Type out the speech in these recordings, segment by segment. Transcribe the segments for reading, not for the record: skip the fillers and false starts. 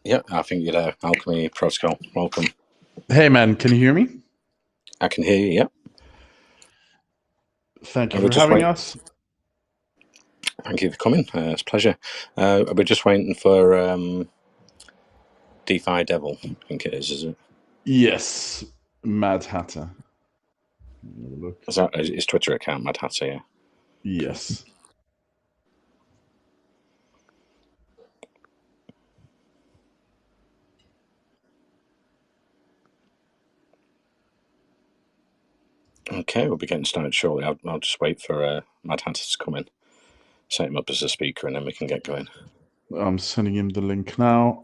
Yeah, I think you're there. Alchemy Protocol. Welcome. Hey, man, can you hear me? I can hear you. Yeah. Thank you And we're for just having waiting. us. Thank you for coming. It's a pleasure. We're just waiting for DeFi Devil. I think it is it? Yes, Mad Hatter. Have a look. Is that his Twitter account, Mad Hatter? Yeah. Yes. Okay, we'll be getting started shortly. I'll just wait for Mad Hatter to come in, set him up as a speaker, and then we can get going. I'm sending him the link now.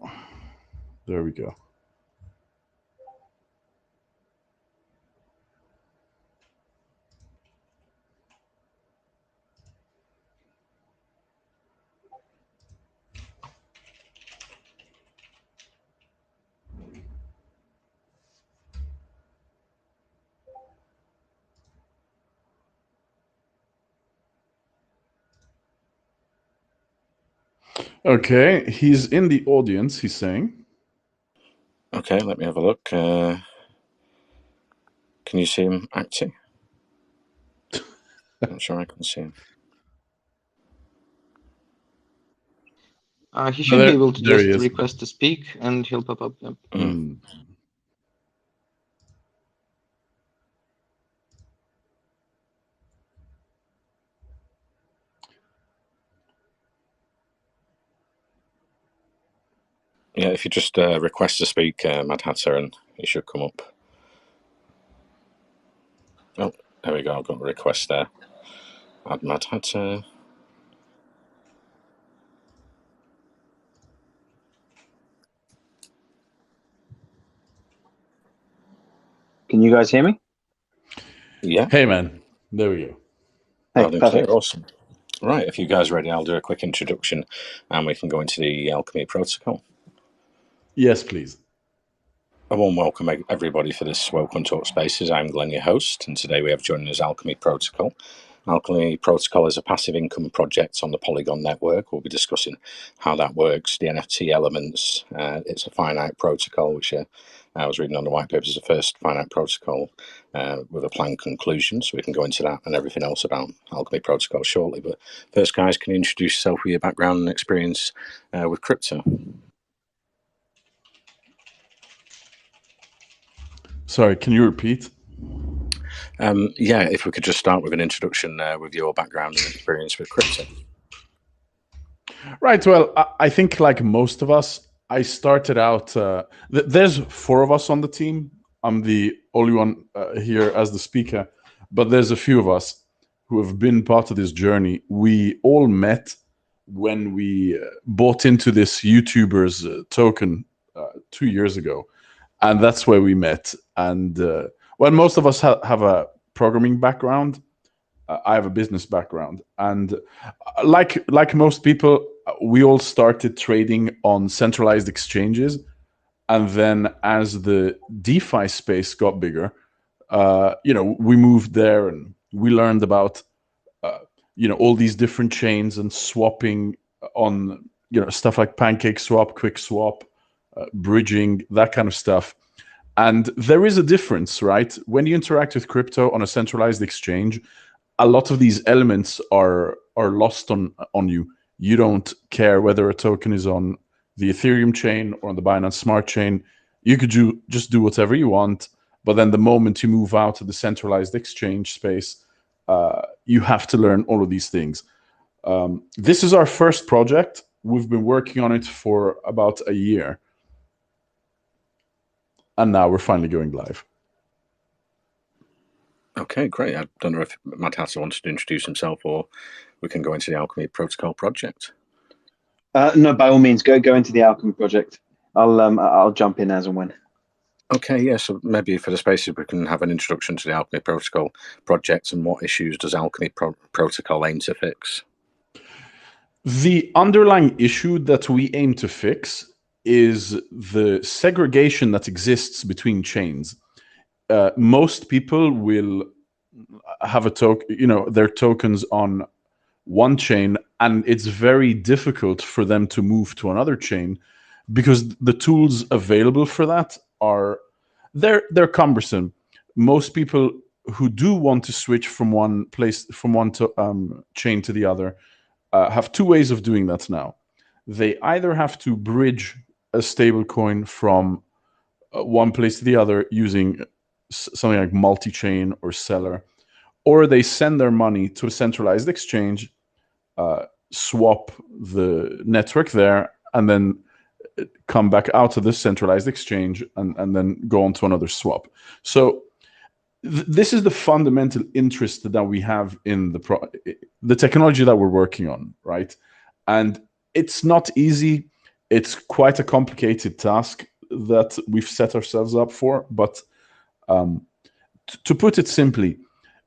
There we go. Okay, he's in the audience, he's saying. Okay, let me have a look. Can you see him acting? Not sure I can see him. He should be able to there he just is. request to speak, and he'll pop up. Yeah. Yeah, if you just request to speak, Mad Hatter, and he should come up. Oh, there we go. I've got a request there. Add Mad Hatter. Can you guys hear me? Yeah. Hey, man. There we go. Hey, Perfect. Awesome. Right, if you guys are ready, I'll do a quick introduction and we can go into the Alchemy Protocol. Yes, please. A warm welcome, everybody, for this Welcome Talk Spaces. I'm Glenn, your host, and today we have joining us Alchemy Protocol. Alchemy Protocol is a passive income project on the Polygon network. We'll be discussing how that works, the NFT elements. It's a finite protocol, which I was reading on the white paper is the first finite protocol with a planned conclusion. So we can go into that and everything else about Alchemy Protocol shortly. But first, guys, can you introduce yourself with your background and experience with crypto? Sorry, can you repeat? Yeah, if we could just start with an introduction with your background and experience with crypto. Right. Well, I think like most of us, I started out. There's 4 of us on the team. I'm the only one here as the speaker, but there's a few of us who have been part of this journey. We all met when we bought into this YouTuber's token 2 years ago, and that's where we met. And well, most of us have a programming background. I have a business background, and like most people, we all started trading on centralized exchanges, and then as the DeFi space got bigger, we moved there and we learned about all these different chains and swapping on stuff like Pancake Swap, Quick Swap, bridging, that kind of stuff. And there is a difference, right? When you interact with crypto on a centralized exchange, a lot of these elements are lost on you. You don't care whether a token is on the Ethereum chain or on the Binance Smart Chain. You could just do whatever you want, but then the moment you move out of the centralized exchange space, you have to learn all of these things. This is our first project. We've been working on it for about a year, and now we're finally going live. Okay, great. I don't know if Mad Hatter wants to introduce himself, or we can go into the Alchemy Protocol project. No, by all means, go into the Alchemy project. I'll jump in as and when. Okay, yeah. So maybe for the spaces, we can have an introduction to the Alchemy Protocol project and what issues does Alchemy Protocol aim to fix? The underlying issue that we aim to fix is the segregation that exists between chains. Most people will have their tokens on one chain, and it's very difficult for them to move to another chain because the tools available for that are they're cumbersome. Most people who do want to switch from one chain to the other have two ways of doing that now. They either have to bridge a stable coin from one place to the other using something like multi-chain or Seller, or they send their money to a centralized exchange, swap the network there, and then come back out of this centralized exchange and then go on to another swap. So this is the fundamental interest that we have in the technology that we're working on, right? And it's not easy. It's quite a complicated task that we've set ourselves up for. But to put it simply,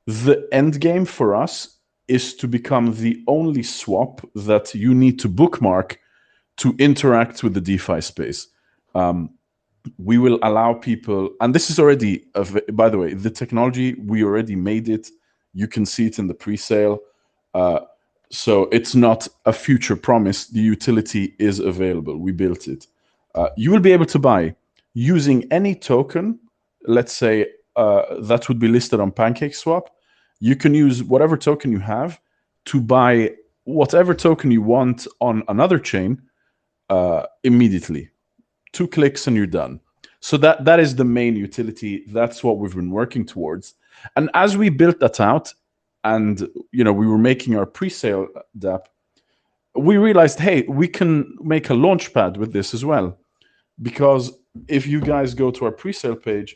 the end game for us is to become the only swap that you need to bookmark to interact with the DeFi space. We will allow people, and this is already, by the way, the technology, we already made it. You can see it in the pre-sale. So it's not a future promise. The utility is available. We built it. You will be able to buy using any token, let's say that would be listed on PancakeSwap. You can use whatever token you have to buy whatever token you want on another chain immediately. 2 clicks and you're done. So that is the main utility. That's what we've been working towards. And as we built that out, and we were making our pre-sale DApp, we realized, hey, we can make a launchpad with this as well. Because if you guys go to our pre-sale page,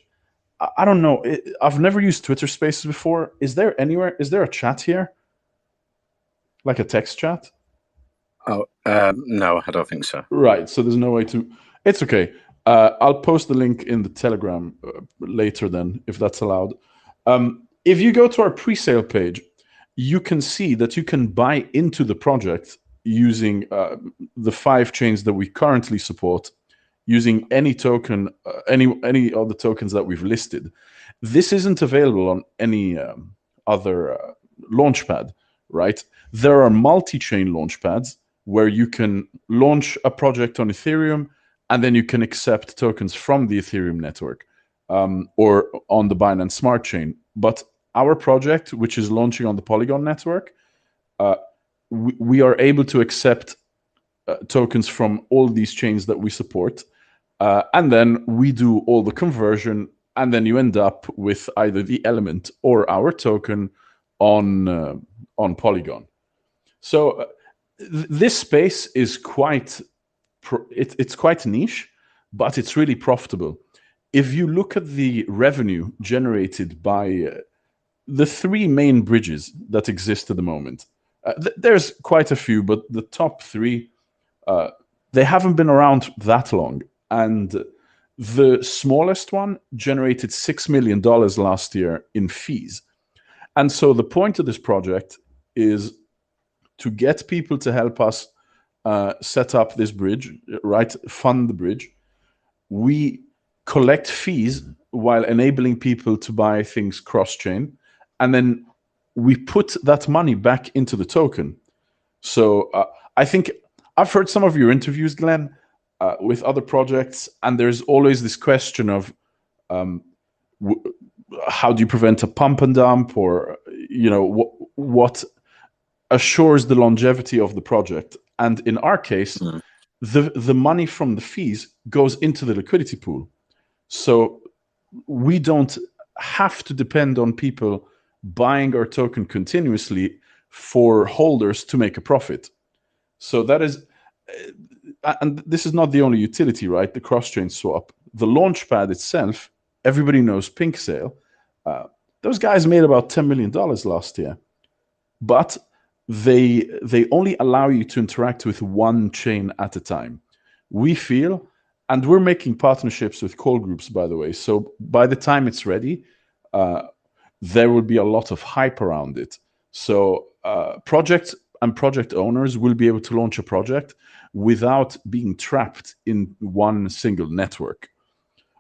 I don't know, I've never used Twitter Spaces before. Is there a chat here? Like a text chat? Oh, no, I don't think so. Right, so there's no way to... It's okay. I'll post the link in the Telegram later then, if that's allowed. If you go to our pre-sale page, you can see that you can buy into the project using the 5 chains that we currently support, using any token, any of the tokens that we've listed. This isn't available on any other launchpad, right? There are multi-chain launchpads where you can launch a project on Ethereum, and then you can accept tokens from the Ethereum network or on the Binance Smart Chain. But our project, which is launching on the Polygon network, we are able to accept tokens from all these chains that we support. And then we do all the conversion, and then you end up with either the element or our token on Polygon. So this space is quite niche, but it's really profitable. If you look at the revenue generated by the 3 main bridges that exist at the moment, there's quite a few, but the top 3, they haven't been around that long. And the smallest one generated $6 million last year in fees. And so the point of this project is to get people to help us set up this bridge, right? Fund the bridge. We collect fees while enabling people to buy things cross-chain. And then we put that money back into the token. So I think I've heard some of your interviews, Glenn, with other projects, and there's always this question of how do you prevent a pump and dump, or what assures the longevity of the project. And in our case, the money from the fees goes into the liquidity pool. So we don't have to depend on people buying our token continuously for holders to make a profit. So that is, and this is not the only utility, right? The cross-chain swap. The launchpad itself, everybody knows Pink Sale. Those guys made about $10 million last year. But they only allow you to interact with one chain at a time. We feel, and we're making partnerships with call groups, by the way. So by the time it's ready, there will be a lot of hype around it. So projects and project owners will be able to launch a project without being trapped in one single network.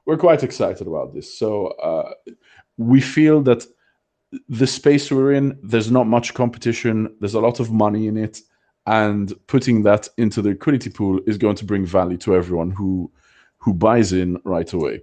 We're quite excited about this. So we feel that the space we're in, there's not much competition. There's a lot of money in it. and putting that into the liquidity pool is going to bring value to everyone who buys in right away.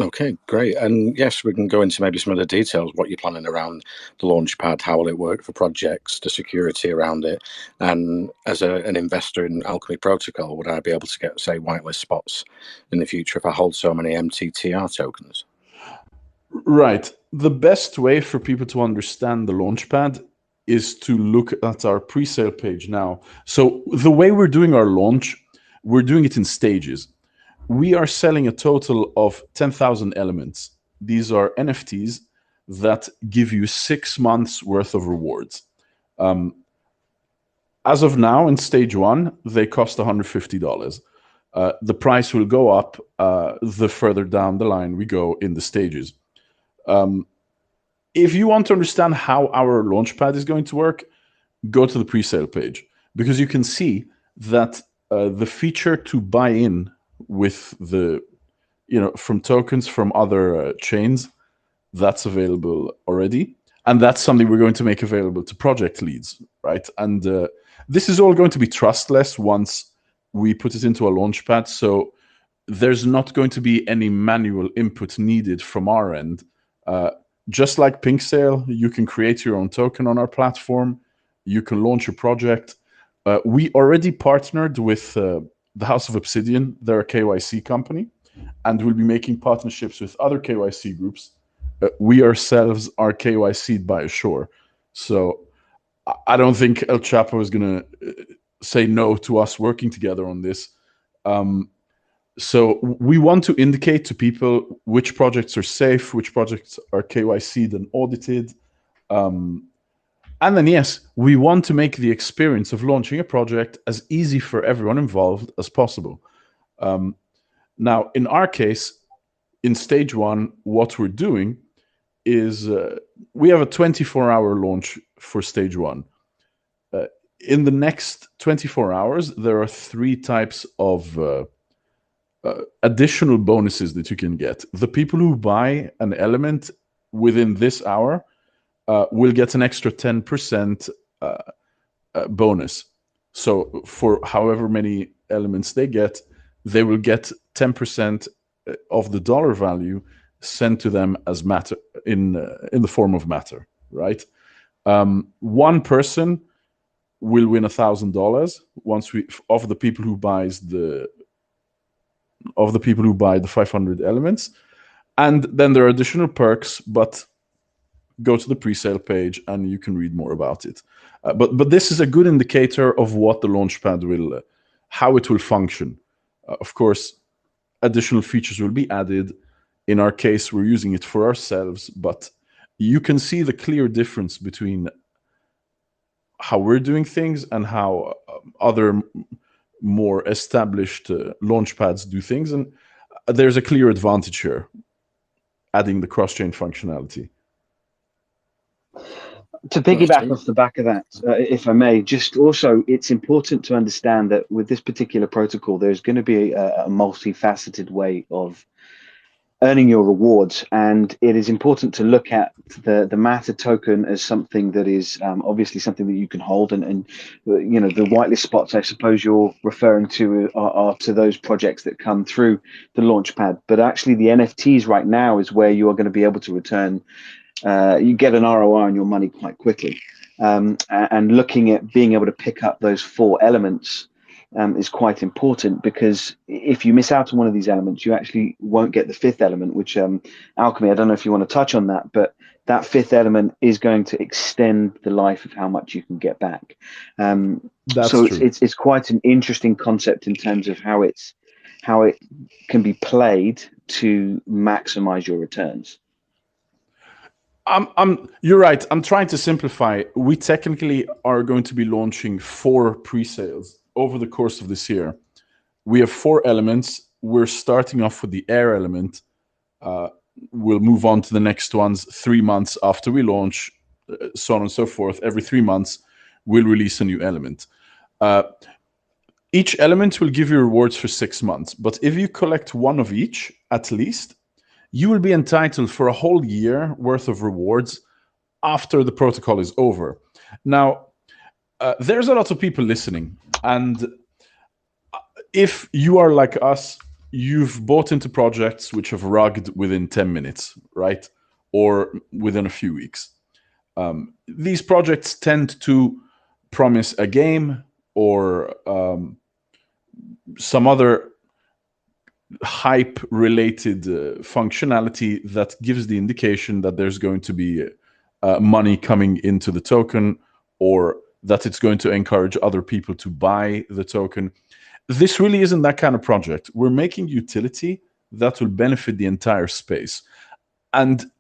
Okay, great. And yes, we can go into maybe some of the details, what you're planning around the Launchpad, how will it work for projects, the security around it. And as an investor in Alchemy Protocol, would I be able to get, say, whitelist spots in the future if I hold so many MTTR tokens? Right. The best way for people to understand the Launchpad is to look at our pre-sale page now. So the way we're doing our launch, we're doing it in stages. We are selling a total of 10,000 elements. These are NFTs that give you 6 months worth of rewards. As of now, in stage 1, they cost $150. The price will go up the further down the line we go in the stages. If you want to understand how our Launchpad is going to work, go to the pre-sale page, because you can see that the feature to buy in with the, from tokens from other chains, that's available already. And that's something we're going to make available to project leads, right? And this is all going to be trustless once we put it into a Launchpad. So there's not going to be any manual input needed from our end. Just like Pink Sale, you can create your own token on our platform. You can launch a project. We already partnered with the House of Obsidian. They're a KYC company, and we'll be making partnerships with other KYC groups. We ourselves are KYC'd by Ashore. So I don't think El Chapo is going to say no to us working together on this. So we want to indicate to people which projects are safe, which projects are KYC'd and audited. And then, yes, we want to make the experience of launching a project as easy for everyone involved as possible. Now, in our case, in stage 1, what we're doing is we have a 24-hour launch for stage 1. In the next 24 hours, there are 3 types of additional bonuses that you can get. The people who buy an element within this hour will get an extra 10% bonus. So for however many elements they get, they will get 10% of the dollar value sent to them as matter in the form of matter, right? One person will win $1,000 once of the people who buy the 500 elements. And then there are additional perks, but go to the pre-sale page and you can read more about it. But this is a good indicator of what the Launchpad will, how it will function. Of course, additional features will be added. In our case, we're using it for ourselves, but you can see the clear difference between how we're doing things and how other more established Launchpads do things. And there's a clear advantage here, adding the cross-chain functionality. To piggyback off the back of that, if I may, just also, it's important to understand that with this particular protocol, there's going to be a multifaceted way of earning your rewards, and it is important to look at the Matter token as something that is obviously something that you can hold, and the whitelist spots, I suppose you're referring to, are to those projects that come through the Launchpad. But actually, the NFTs right now is where you are going to be able to return. You get an ROI on your money quite quickly, and looking at being able to pick up those 4 elements is quite important, because if you miss out on one of these elements, you actually won't get the 5th element, which Alchemy, I don't know if you want to touch on that, but that 5th element is going to extend the life of how much you can get back. So it's quite an interesting concept in terms of how it can be played to maximize your returns. You're right. I'm trying to simplify. We technically are going to be launching 4 pre-sales over the course of this year. We have 4 elements. We're starting off with the air element. We'll move on to the next ones 3 months after we launch, so on and so forth. Every 3 months, we'll release a new element. Each element will give you rewards for 6 months. But if you collect 1 of each, at least, you will be entitled for a whole year worth of rewards after the protocol is over. Now, there's a lot of people listening, and if you are like us, you've bought into projects which have rugged within 10 minutes, right? Or within a few weeks. These projects tend to promise a game or some other hype-related functionality that gives the indication that there's going to be money coming into the token, or that it's going to encourage other people to buy the token. This really isn't that kind of project. We're making utility that will benefit the entire space. And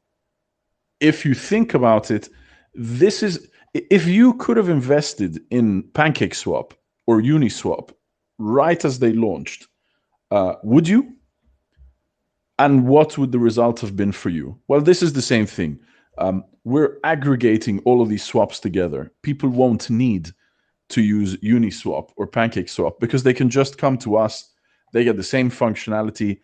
if you think about it, this is, if you could have invested in PancakeSwap or Uniswap right as they launched, would you? And what would the result have been for you? Well, this is the same thing. We're aggregating all of these swaps together. People won't need to use Uniswap or PancakeSwap because they can just come to us. They get the same functionality,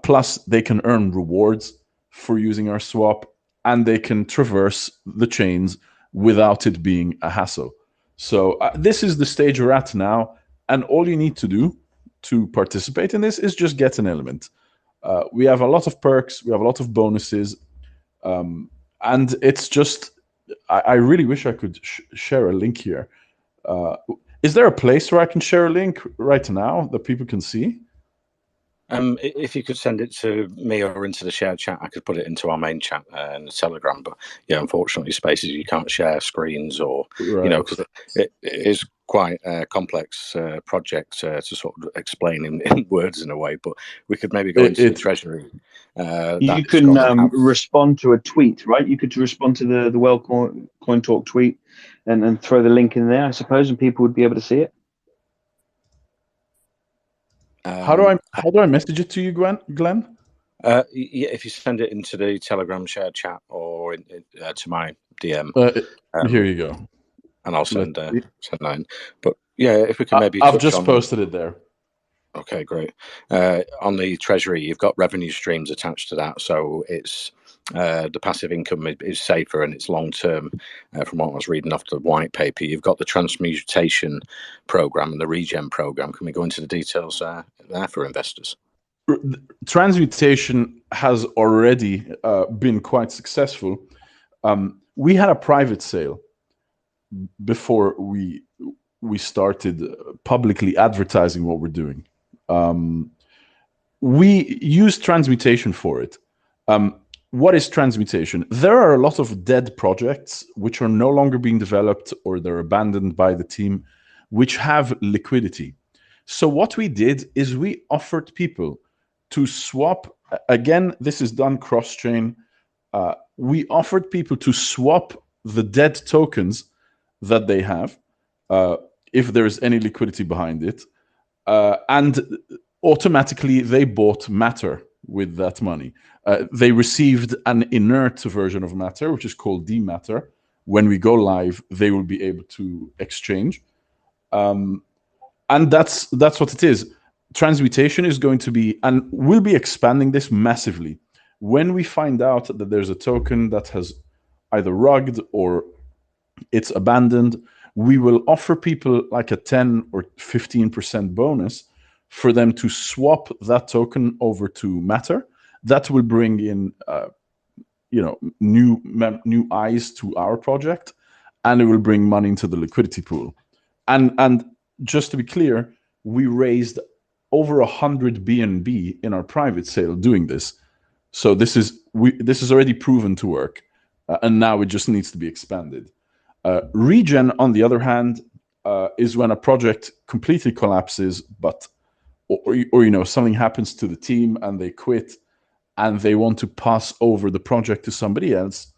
plus they can earn rewards for using our swap, and they can traverse the chains without it being a hassle. So this is the stage we're at now, and all you need to do to participate in this is just get an element. We have a lot of perks, we have a lot of bonuses, and it's just, I really wish I could share a link here. Is there a place where I can share a link right now that people can see? If you could send it to me or into the shared chat, I could put it into our main chat in the Telegram. But yeah, unfortunately, Spaces, you can't share screens, or you know, because it is quite a complex project to sort of explain in words in a way. But we could maybe go into the treasury. You can respond to a tweet, right? You could respond to the Well Coin Talk tweet and throw the link in there, I suppose, and people would be able to see it. How do I message it to you, Glenn? Yeah, if you send it into the Telegram shared chat or to my DM. Here you go. And I'll send that in. But yeah, if we can maybe I've just posted it there. Okay, great. On the treasury, you've got revenue streams attached to that, so it's the passive income is safer and it's long term. From what I was reading off the white paper, you've got the transmutation program and the regen program. Can we go into the details there for investors? Transmutation has already been quite successful. We had a private sale before we started publicly advertising what we're doing. We use transmutation for it. What is transmutation? There are a lot of dead projects which are no longer being developed, or they're abandoned by the team, which have liquidity. So what we did is we offered people to swap. Again, this is done cross-chain. We offered people to swap the dead tokens that they have, if there's any liquidity behind it, and automatically they bought Matter with that money. They received an inert version of Matter, which is called D-Matter. When we go live, they will be able to exchange. And that's what it is. Transmutation is going to be, and we'll be expanding this massively. When we find out that there's a token that has either rugged or it's abandoned, we will offer people like a 10 or 15% bonus for them to swap that token over to Matter. That will bring in, new eyes to our project, and it will bring money into the liquidity pool. And just to be clear, we raised over 100 BNB in our private sale doing this. So this is already proven to work, and now it just needs to be expanded. Regen, on the other hand, is when a project completely collapses, or something happens to the team and they quit, and they want to pass over the project to somebody else.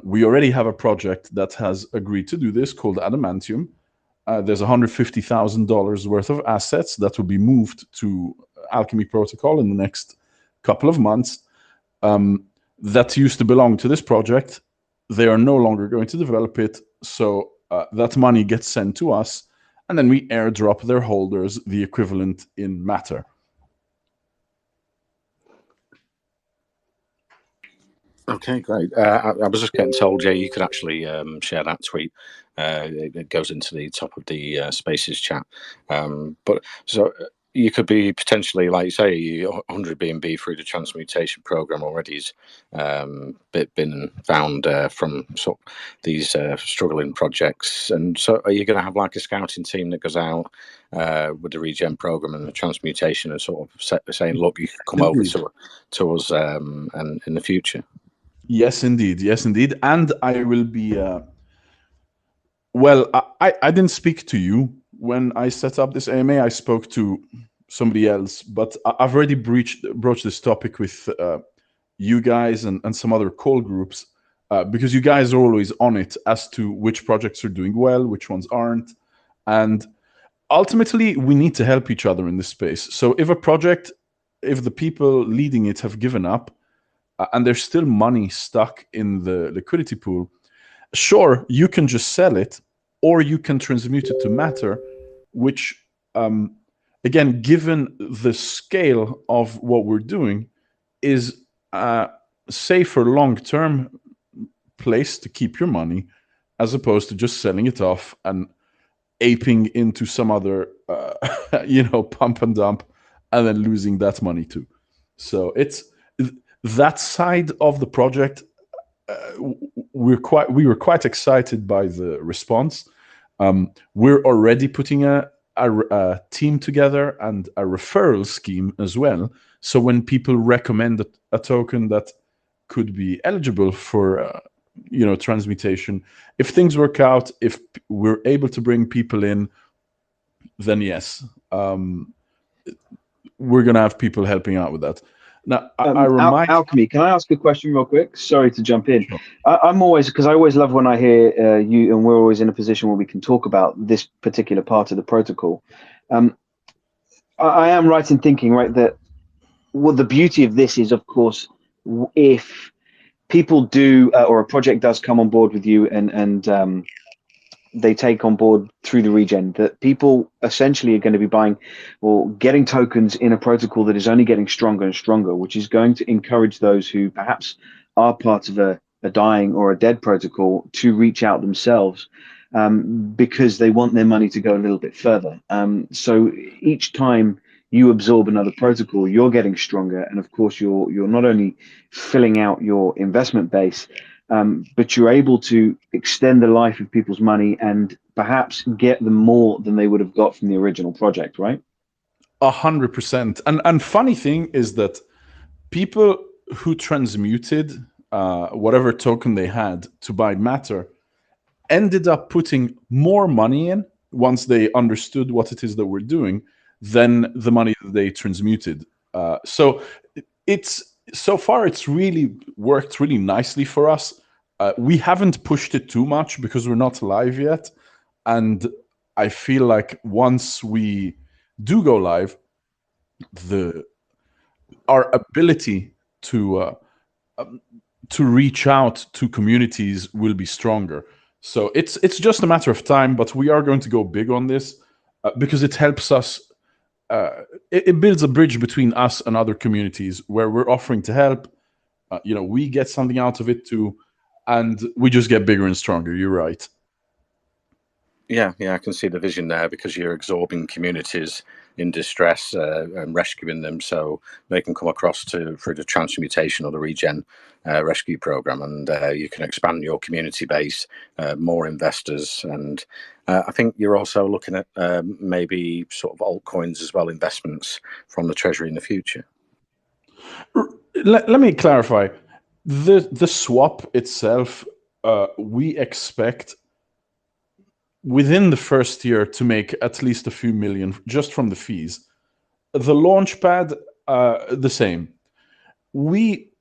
We already have a project that has agreed to do this called Adamantium. There's $150,000 worth of assets that will be moved to Alchemy protocol in the next couple of months. That used to belong to this project. They are no longer going to develop it, so that money gets sent to us, and then we airdrop their holders the equivalent in Matter. Okay, great. I was just getting told, Jay, you could actually share that tweet. It goes into the top of the Spaces chat. But so you could be potentially, like you say, 100 BNB through the transmutation program already has been found from sort of these struggling projects. And so are you going to have like a scouting team that goes out with the regen program and the transmutation and sort of saying, look, you can come over to us and in the future? Yes, indeed. Yes, indeed. And I will be. Well, I didn't speak to you when I set up this AMA. I spoke to somebody else, but I've already broached this topic with you guys and some other call groups because you guys are always on it as to which projects are doing well, which ones aren't. And ultimately, we need to help each other in this space. So if the people leading it have given up, and there's still money stuck in the liquidity pool, sure, you can just sell it, or you can transmute it to matter, which, again, given the scale of what we're doing, is a safer long-term place to keep your money, as opposed to just selling it off and aping into some other, pump and dump, and then losing that money too. So it's that side of the project. We were quite excited by the response. We're already putting a team together and a referral scheme as well. So when people recommend a token that could be eligible for transmutation, if things work out, if we're able to bring people in, then yes, we're gonna have people helping out with that. Now, I remind Alchemy, can I ask a question real quick? Sorry to jump in. Sure. I'm always, because I always love when I hear you, and we're always in a position where we can talk about this particular part of the protocol. I am right in thinking, right, that the beauty of this is, of course, if people do, or a project does come on board with you and they take on board through the regen, that people essentially are going to be buying or getting tokens in a protocol that is only getting stronger and stronger, which is going to encourage those who perhaps are part of a dying or a dead protocol to reach out themselves, because they want their money to go a little bit further. So each time you absorb another protocol, you're getting stronger, and of course you're not only filling out your investment base, but you're able to extend the life of people's money and perhaps get them more than they would have got from the original project, right? 100%. And funny thing is that people who transmuted whatever token they had to buy matter ended up putting more money in once they understood what it is that we're doing than the money that they transmuted. So so far it's really worked really nicely for us. We haven't pushed it too much because we're not live yet, and I feel like once we do go live, our ability to reach out to communities will be stronger. So it's just a matter of time, but we are going to go big on this because it helps us. It builds a bridge between us and other communities where we're offering to help. We get something out of it too, and we just get bigger and stronger. You're right. Yeah, I can see the vision there, because you're absorbing communities in distress and rescuing them, so they can come across through the transmutation or the regen rescue program, and you can expand your community base, more investors, and I think you're also looking at maybe sort of altcoins as well, investments from the treasury in the future. Let me clarify. The swap itself, we expect within the first year to make at least a few million just from the fees. The launchpad, the same. We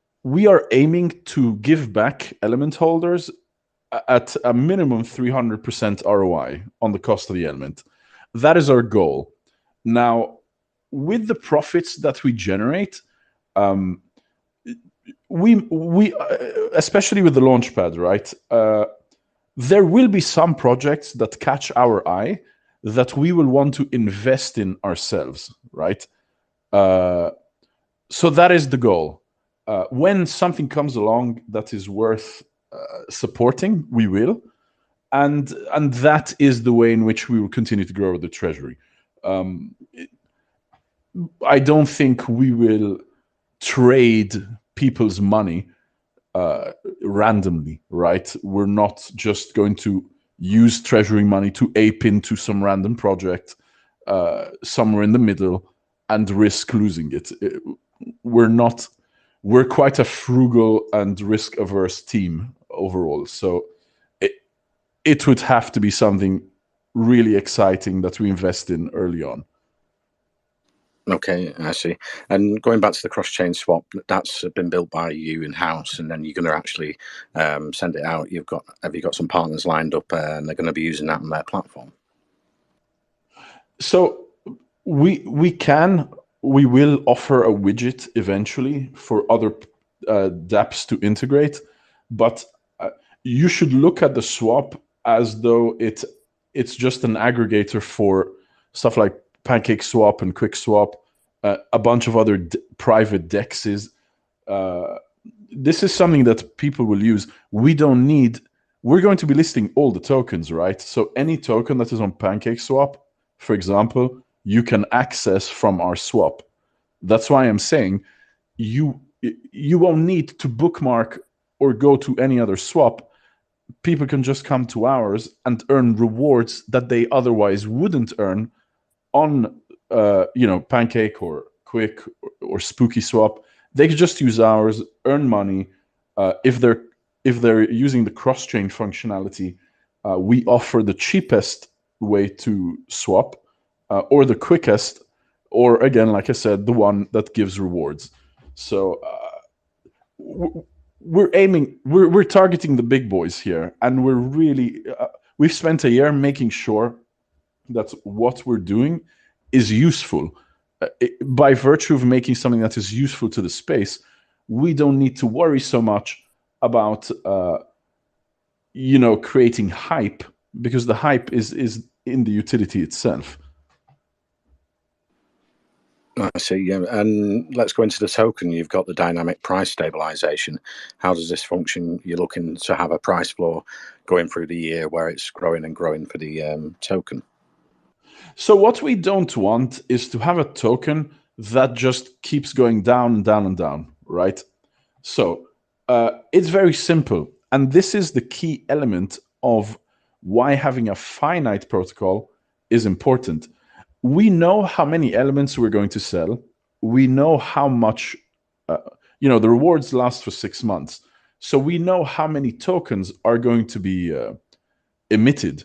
are aiming to give back element holders at a minimum 300% ROI on the cost of the element. That is our goal. Now, with the profits that we generate, we especially with the launchpad, right? There will be some projects that catch our eye that we will want to invest in ourselves, right? So that is the goal. When something comes along that is worth supporting, we will, and that is the way in which we will continue to grow the treasury. I don't think we will trade people's money randomly, right? We're not just going to use treasury money to ape into some random project somewhere in the middle and risk losing it. We're quite a frugal and risk-averse team overall. So it would have to be something really exciting that we invest in early on. Okay, I see. And going back to the cross-chain swap, that's been built by you in-house, and then you're going to actually send it out. Have you got some partners lined up, and they're going to be using that on their platform? So we will offer a widget eventually for other dApps to integrate, but you should look at the swap as though it's just an aggregator for stuff like Pancake Swap and Quick Swap, a bunch of other private dexes. This is something that people will use. We're going to be listing all the tokens, right? So any token that is on Pancake Swap, for example, you can access from our swap. That's why I'm saying you won't need to bookmark or go to any other swap. People can just come to ours and earn rewards that they otherwise wouldn't earn on Pancake or Quick or Spooky Swap. They could just use ours, earn money. If they're using the cross-chain functionality, we offer the cheapest way to swap, or the quickest, or again, like I said, the one that gives rewards. So we're targeting the big boys here, and we've spent a year making sure that what we're doing is useful. By virtue of making something that is useful to the space, we don't need to worry so much about creating hype, because the hype is in the utility itself. I see, yeah. And let's go into the token. You've got the dynamic price stabilization. How does this function? You're looking to have a price floor going through the year where it's growing and growing for the token. So what we don't want is to have a token that just keeps going down and down and down, right? So it's very simple. And this is the key element of why having a finite protocol is important. We know how many elements we're going to sell. We know how much, the rewards last for 6 months. So we know how many tokens are going to be emitted.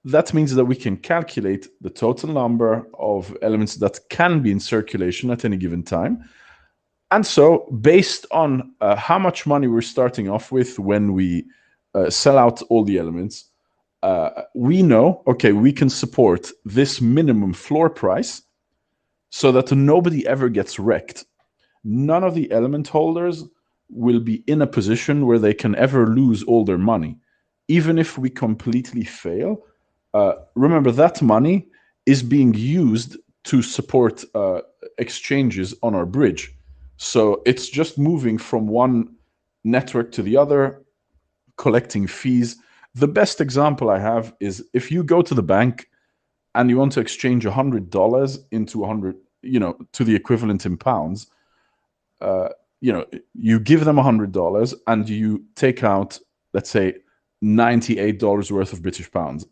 That means that we can calculate the total number of elements that can be in circulation at any given time. And so based on how much money we're starting off with when we sell out all the elements, we know, okay, we can support this minimum floor price so that nobody ever gets wrecked. None of the element holders will be in a position where they can ever lose all their money. Even if we completely fail, remember that money is being used to support exchanges on our bridge. So it's just moving from one network to the other, collecting fees. The best example I have is if you go to the bank and you want to exchange $100 into 100, to the equivalent in pounds, you give them $100 and you take out, let's say, $98 worth of British pounds.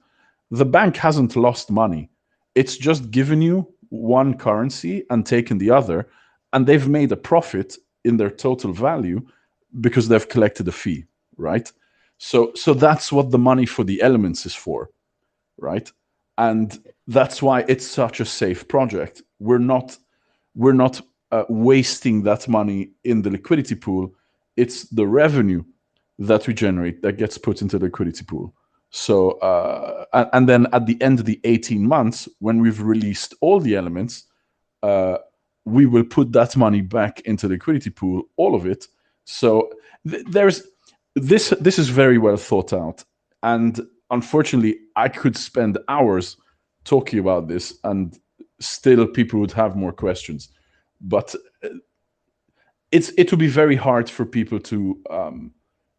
The bank hasn't lost money. It's just given you one currency and taken the other, and they've made a profit in their total value because they've collected a fee, right? So that's what the money for the elements is for, right? And that's why it's such a safe project. We're not wasting that money in the liquidity pool. It's the revenue that we generate that gets put into the liquidity pool. So and then at the end of the 18 months, when we've released all the elements, we will put that money back into the liquidity pool, all of it. So this is very well thought out. And unfortunately, I could spend hours talking about this and still people would have more questions. But it would be very hard for people to,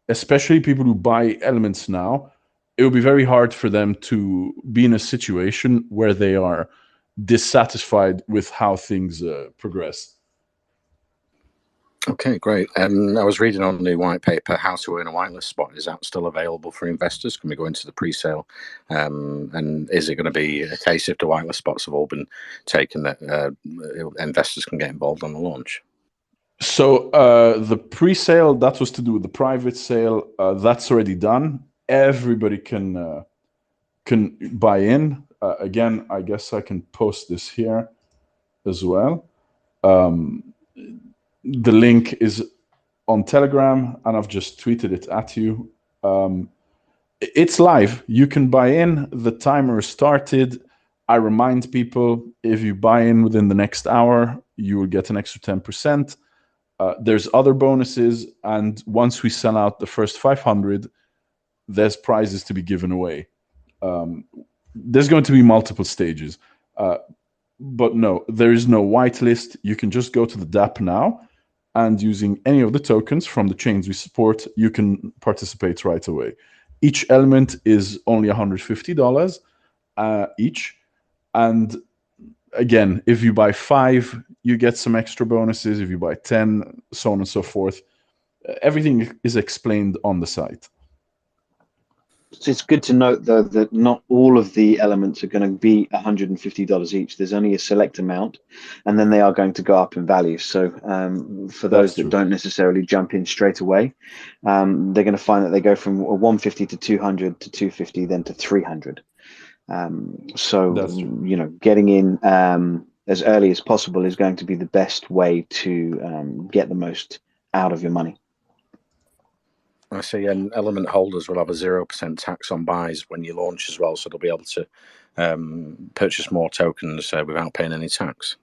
especially people who buy elements now. It would be very hard for them to be in a situation where they are dissatisfied with how things progress. Okay, great. I was reading on the white paper, How to Earn a Whitelist Spot. Is that still available for investors? Can we go into the pre-sale? And is it going to be a case if the whitelist spots have all been taken that investors can get involved on the launch? So the pre-sale, that was to do with the private sale. That's already done. Everybody can buy in. Again, I guess I can post this here as well. The link is on Telegram, and I've just tweeted it at you. It's live. You can buy in. The timer is started. I remind people, if you buy in within the next hour, you will get an extra 10%. There's other bonuses, and once we sell out the first 500, there's prizes to be given away. There's going to be multiple stages. But no, there is no whitelist. You can just go to the DApp now, and using any of the tokens from the chains we support, you can participate right away. Each element is only $150 each. And again, if you buy 5, you get some extra bonuses. If you buy 10, so on and so forth. Everything is explained on the site. It's good to note, though, that not all of the elements are going to be $150 each. There's only a select amount, and then they are going to go up in value. So for those that don't necessarily jump in straight away, they're going to find that they go from 150 to 200 to 250, then to 300. So, you know, getting in as early as possible is going to be the best way to get the most out of your money. I see, and element holders will have a 0% tax on buys when you launch as well, so they'll be able to purchase more tokens without paying any tax.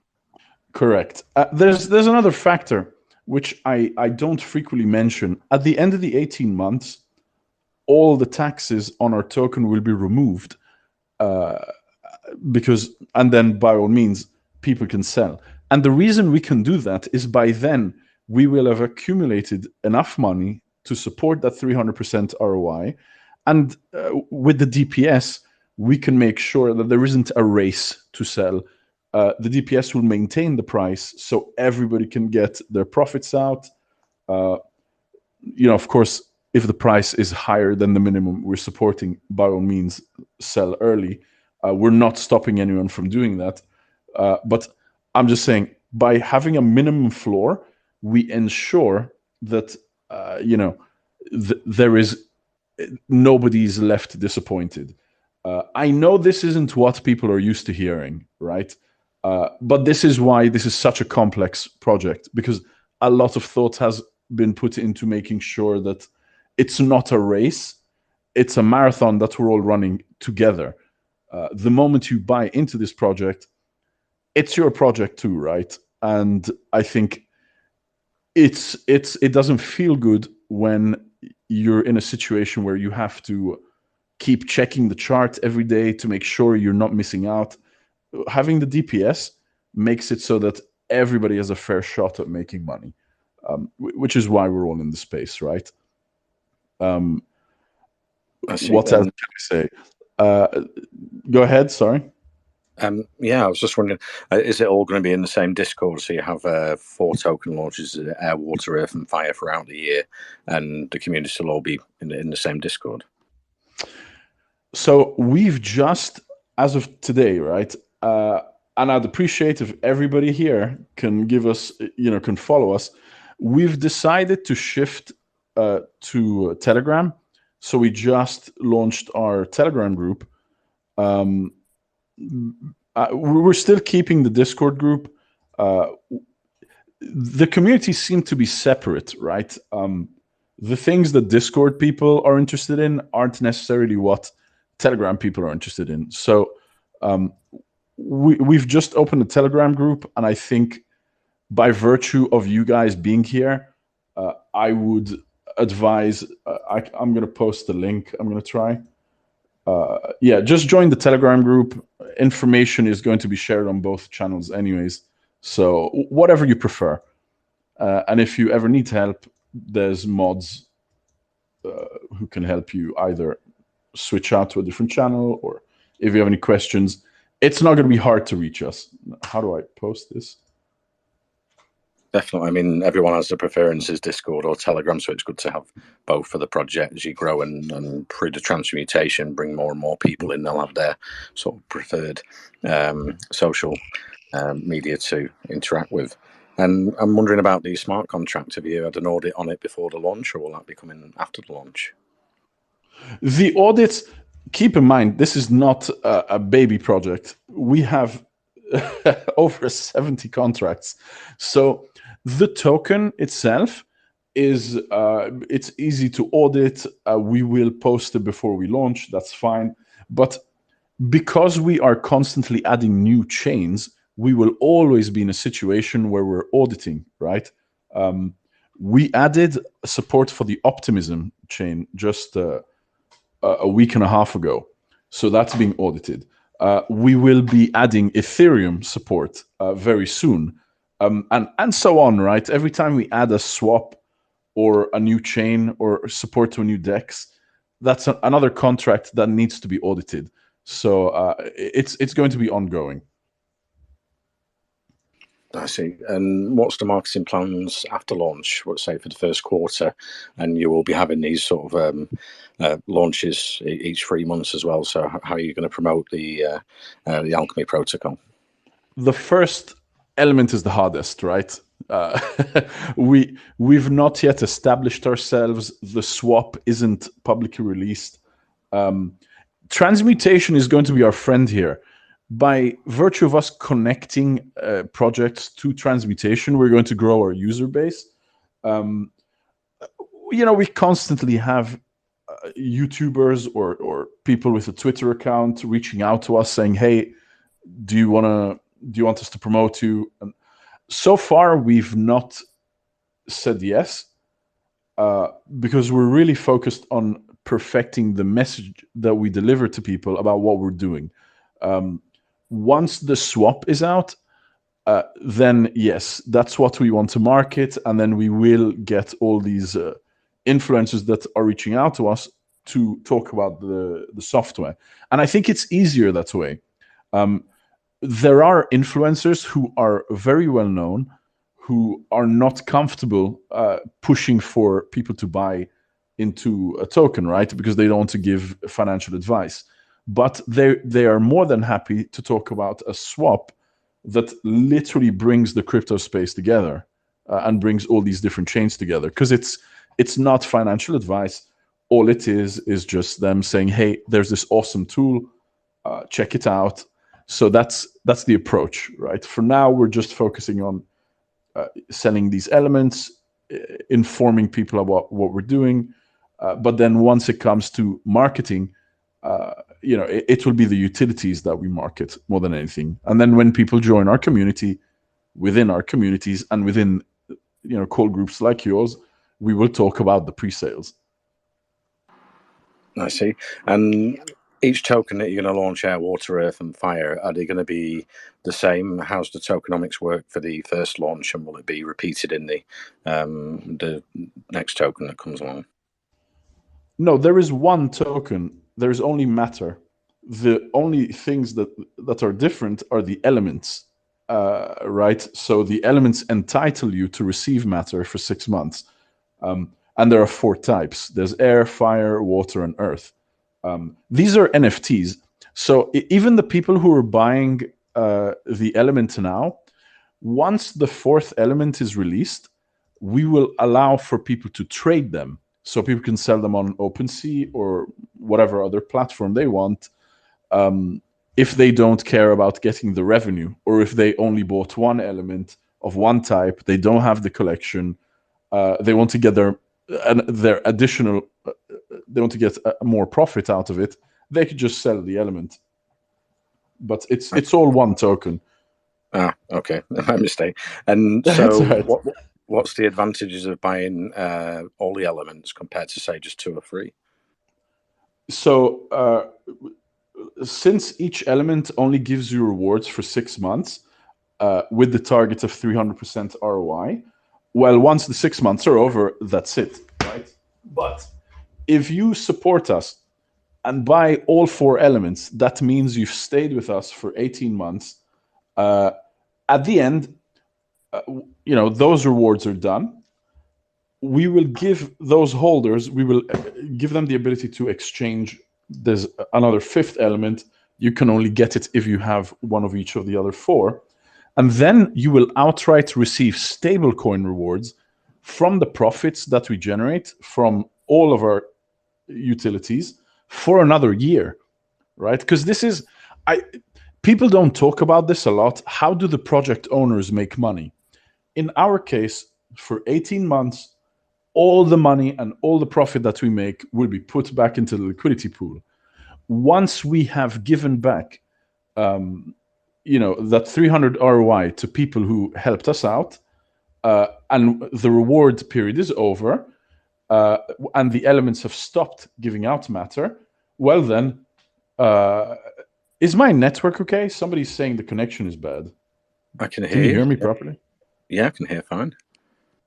Correct. There's another factor which I don't frequently mention. At the end of the 18 months, all the taxes on our token will be removed, and then by all means, people can sell. And the reason we can do that is by then we will have accumulated enough money to support that 300% ROI. And with the DPS, we can make sure that there isn't a race to sell. The DPS will maintain the price so everybody can get their profits out. You know, of course, if the price is higher than the minimum we're supporting, by all means, sell early. We're not stopping anyone from doing that. But I'm just saying, by having a minimum floor, we ensure that you know, there is nobody's left disappointed. I know this isn't what people are used to hearing, right? But this is why this is such a complex project, because a lot of thought has been put into making sure that it's not a race, it's a marathon that we're all running together. The moment you buy into this project, it's your project too, right? And I think it doesn't feel good when you're in a situation where you have to keep checking the chart every day to make sure you're not missing out. Having the DPS makes it so that everybody has a fair shot at making money, which is why we're all in the space, right? What else can I say? Go ahead, sorry. Yeah, I was just wondering, is it all going to be in the same Discord? So you have 4 token launches, air, water, earth, and fire throughout the year, and the community will all be in the same Discord? So we've just, as of today, right? And I'd appreciate if everybody here can give us, you know, can follow us. We've decided to shift to Telegram. So we just launched our Telegram group. We're still keeping the Discord group. The communities seem to be separate, right? The things that Discord people are interested in aren't necessarily what Telegram people are interested in. So we've just opened a Telegram group, and I think by virtue of you guys being here, I would advise, I'm going to post the link. I'm going to try. Yeah, just join the Telegram group. Information is going to be shared on both channels anyways. So whatever you prefer. And if you ever need help, there's mods who can help you either switch out to a different channel, or if you have any questions, it's not going to be hard to reach us. How do I post this? Definitely. I mean, everyone has their preferences, Discord or Telegram, so it's good to have both for the project as you grow and through the transmutation, bring more and more people in. They'll have their sort of preferred social media to interact with. And I'm wondering about the smart contract. Have you had an audit on it before the launch, or will that be coming after the launch? The audits, keep in mind, this is not a baby project. We have over 70 contracts. So the token itself is it's easy to audit. We will post it before we launch. That's fine. But because we are constantly adding new chains, we will always be in a situation where we're auditing, right? We added support for the Optimism chain just a week and a half ago. So that's being audited. We will be adding Ethereum support very soon. And so on, right? Every time we add a swap or a new chain or support to a new DEX, that's another contract that needs to be audited. So it's going to be ongoing. I see. And what's the marketing plans after launch? Let's say for the first quarter, and you will be having these sort of launches each 3 months as well. So how are you going to promote the Alchemy protocol? The first element is the hardest, right? We've not yet established ourselves. The swap isn't publicly released. Transmutation is going to be our friend here. By virtue of us connecting projects to transmutation, we're going to grow our user base. We constantly have YouTubers or people with a Twitter account reaching out to us saying, "Hey, do you want us to promote you?" And so far, we've not said yes because we're really focused on perfecting the message that we deliver to people about what we're doing. Once the swap is out, then yes, that's what we want to market, and then we will get all these influencers that are reaching out to us to talk about the software. And I think it's easier that way. There are influencers who are very well known, who are not comfortable pushing for people to buy into a token, right? Because they don't want to give financial advice. But they are more than happy to talk about a swap that literally brings the crypto space together and brings all these different chains together. Because it's not financial advice. All it is just them saying, "Hey, there's this awesome tool, check it out." So that's the approach, right? For now, we're just focusing on selling these elements, informing people about what we're doing. But then once it comes to marketing, it will be the utilities that we market more than anything. And then when people join our community, within our communities and within call groups like yours, we will talk about the pre-sales. I see. And each token that you're going to launch, air, water, earth, and fire, are they going to be the same? How's the tokenomics work for the first launch, and will it be repeated in the next token that comes along? No, there is one token. There is only matter. The only things that are different are the elements, right? So the elements entitle you to receive matter for 6 months. And there are 4 types. There's air, fire, water, and earth. These are NFTs. So even the people who are buying the element now, once the 4th element is released, we will allow for people to trade them. So people can sell them on OpenSea or whatever other platform they want, if they don't care about getting the revenue, or if they only bought one element of one type, they don't have the collection, they want to get their additional, they want to get more profit out of it, they could just sell the element. But it's all one token. Ah, okay, my mistake. And so, right. What's the advantages of buying all the elements compared to, say, just 2 or 3? So since each element only gives you rewards for 6 months with the target of 300% ROI, well, once the 6 months are over, that's it, right? But if you support us and buy all 4 elements, that means you've stayed with us for 18 months. At the end, those rewards are done. We will give those holders, we will give them the ability to exchange. There's another 5th element. You can only get it if you have one of each of the other 4. And then you will outright receive stablecoin rewards from the profits that we generate from all of our utilities for another year, right? Because people don't talk about this a lot. How do the project owners make money? In our case, for 18 months, all the money and all the profit that we make will be put back into the liquidity pool. Once we have given back that 300 ROI to people who helped us out, and the reward period is over, and the elements have stopped giving out matter, well then, is my network okay? Somebody's saying the connection is bad. I can hear Can you hear me properly? Yeah, I can hear fine.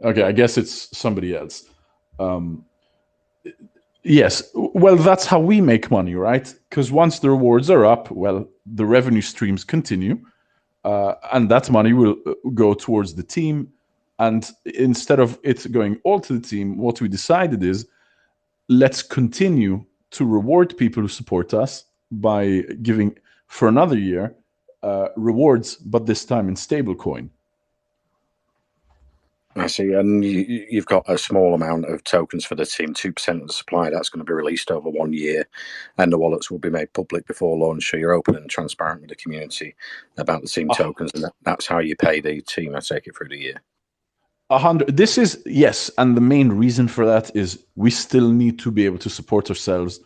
Okay, I guess it's somebody else. Yes, well, that's how we make money, right? Because once the rewards are up, well, the revenue streams continue, and that money will go towards the team. And instead of it going all to the team, what we decided is, let's continue to reward people who support us by giving, for another year, rewards, but this time in stablecoin. I see, and you've got a small amount of tokens for the team, 2% of the supply. That's going to be released over 1 year, and the wallets will be made public before launch. So you're open and transparent with the community about the team tokens, and that's how you pay the team. I take it through the year. 100. This is, yes, and the main reason for that is we still need to be able to support ourselves,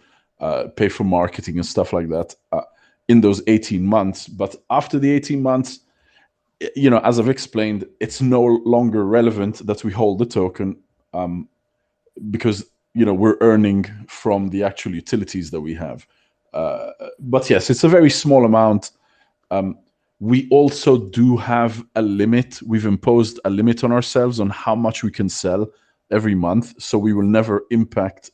pay for marketing and stuff like that in those 18 months. But after the 18 months, as I've explained, it's no longer relevant that we hold the token because, we're earning from the actual utilities that we have. But yes, it's a very small amount. We also do have a limit. We've imposed a limit on ourselves on how much we can sell every month. So we will never impact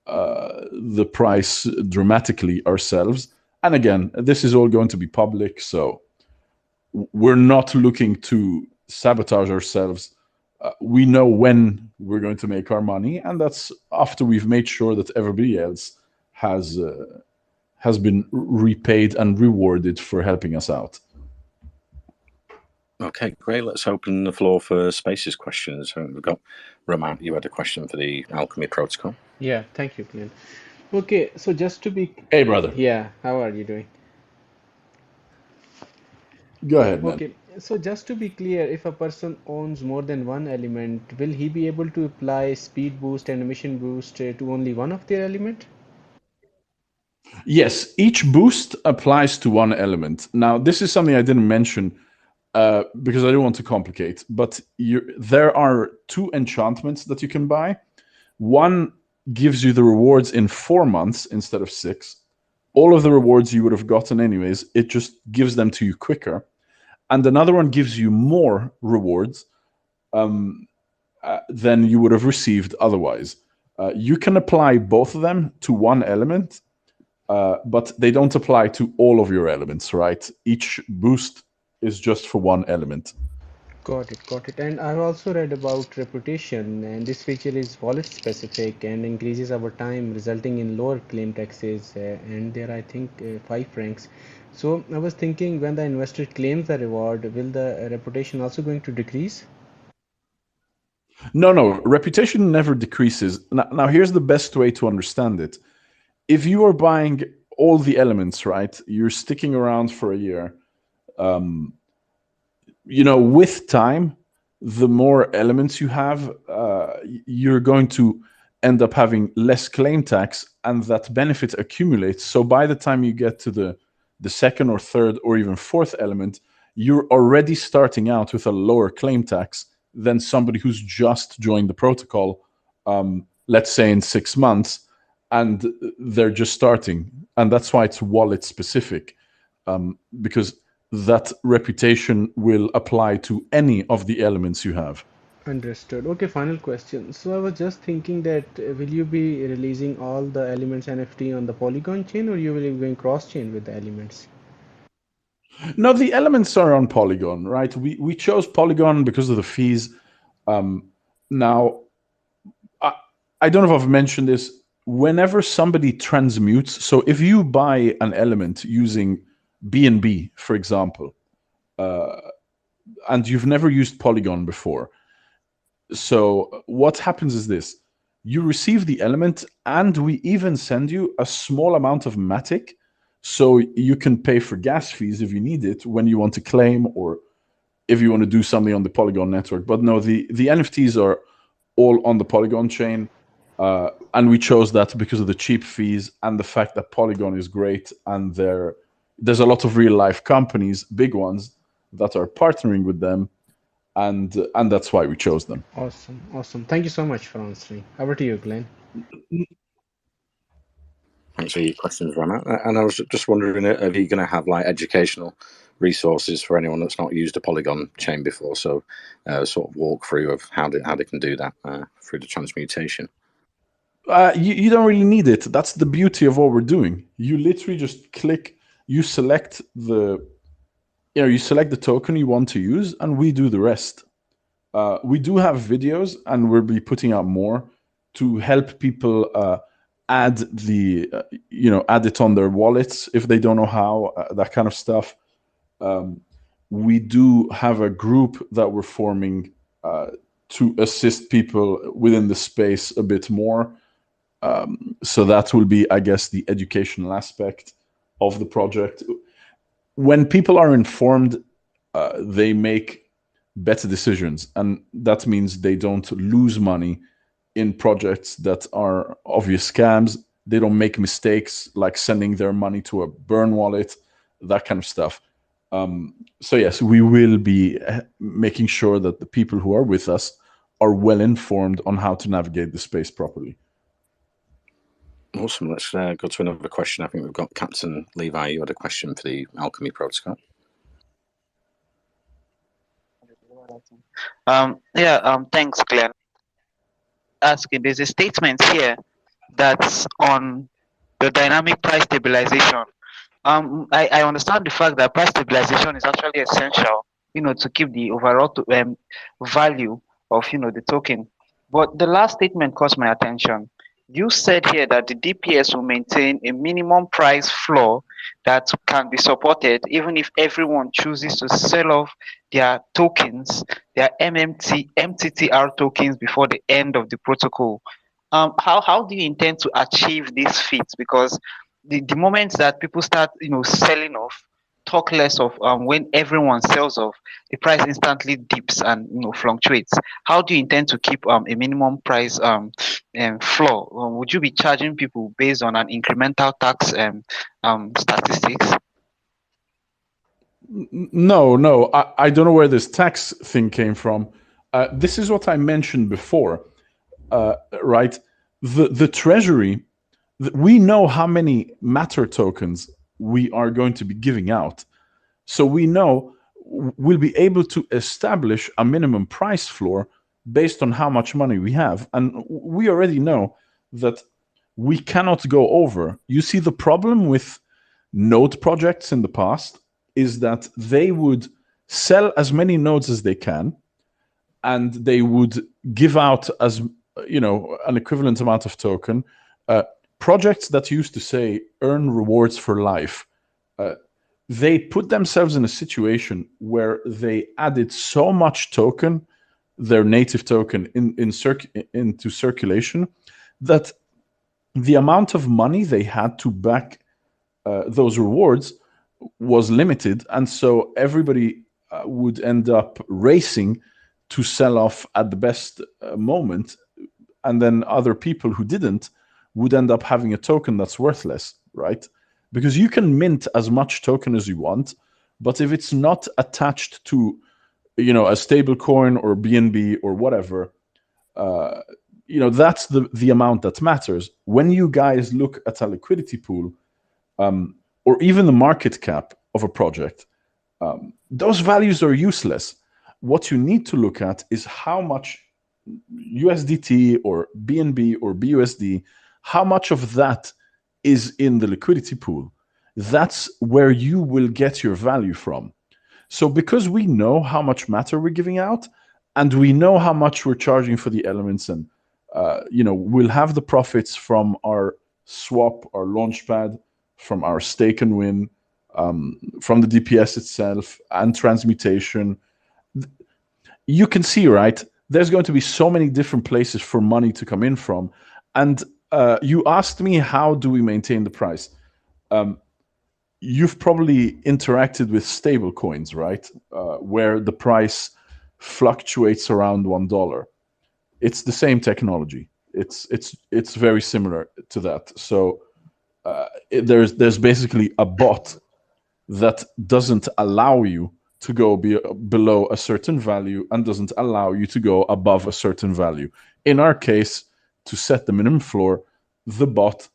the price dramatically ourselves. And again, this is all going to be public. So we're not looking to sabotage ourselves. We know when we're going to make our money, and that's after we've made sure that everybody else has been repaid and rewarded for helping us out. Okay, great. Let's open the floor for Spaces questions. We've got Roman. You had a question for the Alchemy protocol. Yeah, thank you, Glenn. Okay, so just to be... Hey, brother. Yeah, how are you doing? Go ahead, man. Okay, so just to be clear, if a person owns more than one element, will he be able to apply speed boost and emission boost to only one of their element? Yes, each boost applies to one element. Now, this is something I didn't mention because I don't want to complicate, but there are 2 enchantments that you can buy. One gives you the rewards in 4 months instead of 6. All of the rewards you would have gotten anyways, it just gives them to you quicker. And another one gives you more rewards than you would have received otherwise. You can apply both of them to one element, but they don't apply to all of your elements, right? Each boost is just for one element. Got it. And I've also read about reputation, and this feature is wallet specific and increases over time, resulting in lower claim taxes, and there I think 5 francs. So I was thinking, when the investor claims the reward, will the reputation also going to decrease? No, reputation never decreases. Now here's the best way to understand it. If you are buying all the elements, right, you're sticking around for a year, with time, the more elements you have, you're going to end up having less claim tax, and that benefit accumulates. So by the time you get to the second or third or even 4th element, you're already starting out with a lower claim tax than somebody who's just joined the protocol, let's say in 6 months, and they're just starting. And that's why it's wallet specific, because that reputation will apply to any of the elements you have. Understood. Okay, final question. So I was just thinking that will you be releasing all the elements NFT on the Polygon chain, or you will be going cross chain with the elements? No, the elements are on Polygon, right? We chose Polygon because of the fees. Now, I don't know if I've mentioned this. Whenever somebody transmutes, so if you buy an element using BNB, for example, and you've never used Polygon before, so what happens is this: you receive the element, and we even send you a small amount of Matic, so you can pay for gas fees if you need it when you want to claim or if you want to do something on the Polygon network. But no, the NFTs are all on the Polygon chain. And we chose that because of the cheap fees and the fact that Polygon is great, and there's a lot of real life companies, big ones, that are partnering with them, and that's why we chose them. Awesome, awesome. Thank you so much for answering. Over to you, Glenn. Thanks for your questions, Rana. And I was just wondering, are you going to have like educational resources for anyone that's not used a Polygon chain before? So, sort of walkthrough of how they can do that through the transmutation. You don't really need it. That's the beauty of what we're doing. You literally just click, you select the token you want to use, and we do the rest. We do have videos, and we'll be putting out more to help people add add it on their wallets if they don't know how, that kind of stuff. We do have a group that we're forming to assist people within the space a bit more. So that will be, I guess, the educational aspect of the project. When people are informed, they make better decisions, and that means they don't lose money in projects that are obvious scams. They don't make mistakes like sending their money to a burn wallet, that kind of stuff. So yes, we will be making sure that the people who are with us are well informed on how to navigate the space properly. Awesome. Let's go to another question. I think we've got Captain Levi. You had a question for the Alchemy protocol. Thanks, Glenn. Asking, there's a statement here that's on the dynamic price stabilization. I understand the fact that price stabilization is actually essential, to keep the overall value of, the token. But the last statement caught my attention. You said here that the DPS will maintain a minimum price floor that can be supported even if everyone chooses to sell off their tokens, their MTTR tokens before the end of the protocol. How do you intend to achieve this feat? Because the moment that people start, selling off, talk less of when everyone sells off, the price instantly dips and fluctuates. How do you intend to keep a minimum price floor? Would you be charging people based on an incremental tax statistics? No, I don't know where this tax thing came from. This is what I mentioned before, right? The treasury, we know how many Matter tokens we are going to be giving out. So we know we'll be able to establish a minimum price floor based on how much money we have. And we already know that we cannot go over. You see, the problem with node projects in the past is that they would sell as many nodes as they can, and they would give out as an equivalent amount of token. Projects that used to say earn rewards for life, they put themselves in a situation where they added so much token, their native token, into circulation, that the amount of money they had to back those rewards was limited, and so everybody would end up racing to sell off at the best moment, and then other people who didn't would end up having a token that's worthless, right? Because you can mint as much token as you want, but if it's not attached to, a stable coin or BNB or whatever, that's the amount that matters. When you guys look at a liquidity pool, or even the market cap of a project, those values are useless. what you need to look at is how much USDT or BNB or BUSD, how much of that is in the liquidity pool. That's where you will get your value from. So because we know how much matter we're giving out, and we know how much we're charging for the elements, and we'll have the profits from our swap, our launchpad, from our stake and win, from the DPS itself, and transmutation. You can see, right? There's going to be so many different places for money to come in from. And you asked me, how do we maintain the price? You've probably interacted with stable coins, right? Where the price fluctuates around $1. It's the same technology. It's very similar to that. So there's basically a bot that doesn't allow you to go below a certain value and doesn't allow you to go above a certain value. In our case, to set the minimum floor, the bot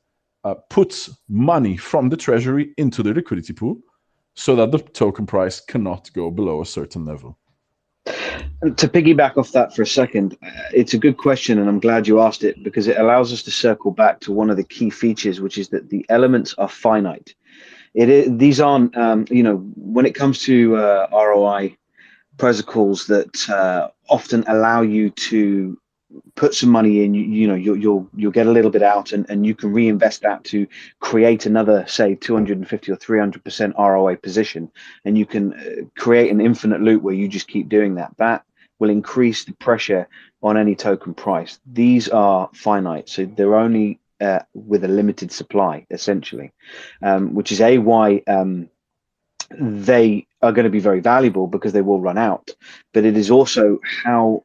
puts money from the treasury into the liquidity pool so that the token price cannot go below a certain level. And to piggyback off that for a second, it's a good question, and I'm glad you asked it, because it allows us to circle back to one of the key features, which is that the elements are finite. These aren't, when it comes to ROI protocols that often allow you to put some money in, you'll get a little bit out, and you can reinvest that to create another, say, 250 or 300% ROI position, and you can create an infinite loop where you just keep doing that. That will increase the pressure on any token price. These are finite, so they're only with a limited supply, essentially, which is why they are going to be very valuable, because they will run out. But it is also how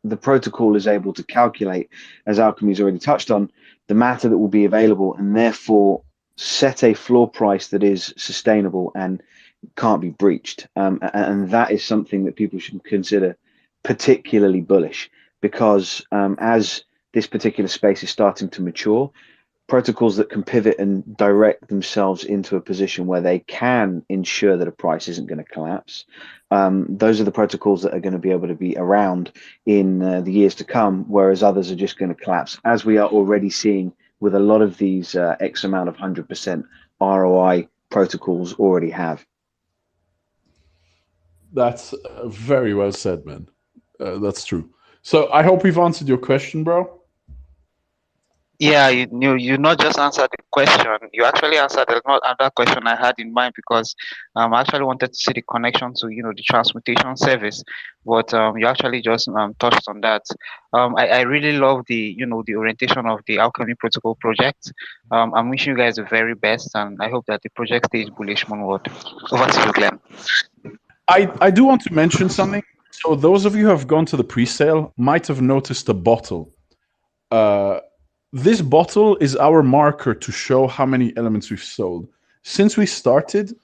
the protocol is able to calculate, as Alchemy's already touched on, the matter that will be available, and therefore set a floor price that is sustainable and can't be breached. And that is something that people should consider particularly bullish, because as this particular space is starting to mature, protocols that can pivot and direct themselves into a position where they can ensure that a price isn't going to collapse, those are the protocols that are going to be able to be around in the years to come, whereas others are just going to collapse, as we are already seeing with a lot of these X amount of 100% ROI protocols already have. That's very well said, man. That's true. So I hope we've answered your question, bro. Yeah, you not just answered the question, you actually answered another question I had in mind, because I actually wanted to see the connection to the transmutation service, but you actually just touched on that. I really love the the orientation of the Alchemy Protocol project. I'm wishing you guys the very best, and I hope that the project stays bullish moonward. Over to you, Glenn. I do want to mention something. So those of you who have gone to the pre-sale might have noticed a bottle. This bottle is our marker to show how many elements we've sold. Since we started,